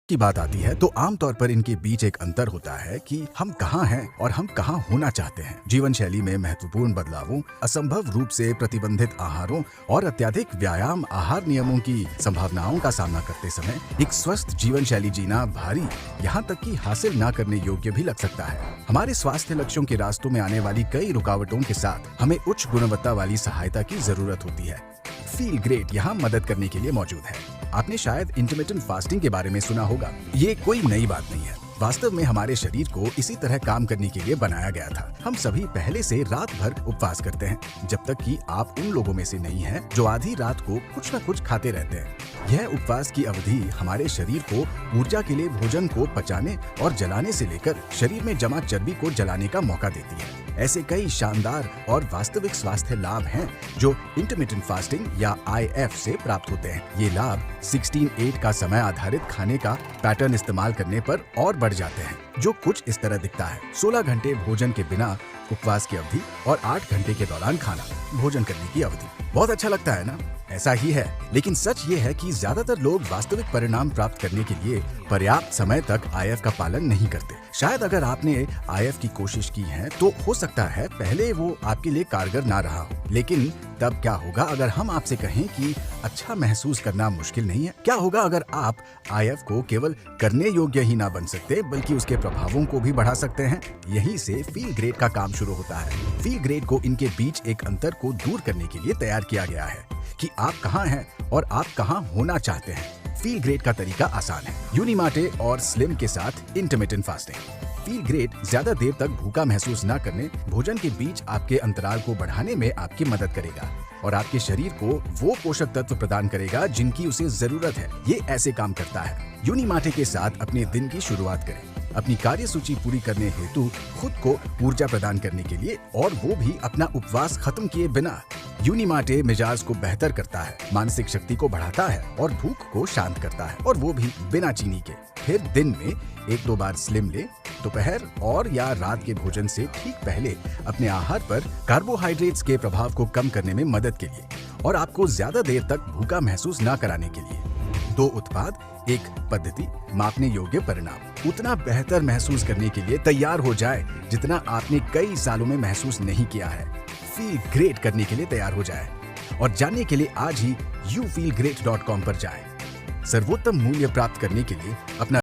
की बात आती है तो आमतौर पर इनके बीच एक अंतर होता है कि हम कहाँ हैं और हम कहाँ होना चाहते हैं। जीवन शैली में महत्वपूर्ण बदलावों, असंभव रूप से प्रतिबंधित आहारों और अत्यधिक व्यायाम आहार नियमों की संभावनाओं का सामना करते समय एक स्वस्थ जीवन शैली जीना भारी, यहाँ तक कि हासिल न करने योग्य भी लग सकता है। हमारे स्वास्थ्य लक्ष्यों के रास्तों में आने वाली कई रुकावटों के साथ हमें उच्च गुणवत्ता वाली सहायता की जरूरत होती है। फील ग्रेट यहाँ मदद करने के लिए मौजूद है। आपने शायद इंटरमिटेंट फास्टिंग के बारे में सुना होगा। ये कोई नई बात नहीं है। वास्तव में हमारे शरीर को इसी तरह काम करने के लिए बनाया गया था। हम सभी पहले से रात भर उपवास करते हैं, जब तक कि आप उन लोगों में से नहीं हैं जो आधी रात को कुछ न कुछ खाते रहते हैं। यह उपवास की अवधि हमारे शरीर को ऊर्जा के लिए भोजन को पचाने और जलाने से लेकर शरीर में जमा चर्बी को जलाने का मौका देती है। ऐसे कई शानदार और वास्तविक स्वास्थ्य लाभ हैं जो इंटरमिटेंट फास्टिंग या IF से प्राप्त होते हैं। ये लाभ 16-8 का समय आधारित खाने का पैटर्न इस्तेमाल करने पर और बढ़ जाते हैं, जो कुछ इस तरह दिखता है। 16 घंटे भोजन के बिना उपवास की अवधि और 8 घंटे के दौरान खाना भोजन करने की अवधि। बहुत अच्छा लगता है ना? ऐसा ही है, लेकिन सच ये है कि ज्यादातर लोग वास्तविक परिणाम प्राप्त करने के लिए पर्याप्त समय तक IF का पालन नहीं करते। शायद अगर आपने IF की कोशिश की है तो हो सकता है पहले वो आपके लिए कारगर ना रहा हो, लेकिन तब क्या होगा अगर हम आपसे कहें कि अच्छा महसूस करना मुश्किल नहीं है? क्या होगा अगर आप IF को केवल करने योग्य ही ना बन सकते बल्कि उसके प्रभावों को भी बढ़ा सकते हैं? यहीं से फील ग्रेट का काम शुरू होता है। फील ग्रेट को इनके बीच एक अंतर को दूर करने के लिए तैयार किया गया है कि आप कहाँ हैं और आप कहाँ होना चाहते हैं। फील ग्रेट का तरीका आसान है। यूनिमाटे और स्लिम के साथ इंटरमिटेंट फास्टिंग। फील ग्रेट ज्यादा देर तक भूखा महसूस न करने, भोजन के बीच आपके अंतराल को बढ़ाने में आपकी मदद करेगा और आपके शरीर को वो पोषक तत्व प्रदान करेगा जिनकी उसे जरूरत है। ये ऐसे काम करता है। यूनिमाटे के साथ अपने दिन की शुरुआत करें, अपनी कार्य सूची पूरी करने हेतु खुद को ऊर्जा प्रदान करने के लिए, और वो भी अपना उपवास खत्म किए बिना। यूनिमाटे मिजाज को बेहतर करता है, मानसिक शक्ति को बढ़ाता है और भूख को शांत करता है, और वो भी बिना चीनी के। फिर दिन में 1-2 बार स्लिम ले। दोपहर और या रात के भोजन से ठीक पहले अपने आहार पर कार्बोहाइड्रेट्स के प्रभाव को कम करने में मदद के लिए और आपको ज्यादा देर तक भूखा महसूस न कराने के लिए। 2 उत्पाद, 1 पद्धति, मापने योग्य परिणाम। उतना बेहतर महसूस करने के लिए तैयार हो जाए जितना आपने कई सालों में महसूस नहीं किया है। फील ग्रेट करने के लिए तैयार हो जाए और जानने के लिए आज ही youfeelgreat.com पर जाएं। सर्वोत्तम मूल्य प्राप्त करने के लिए अपना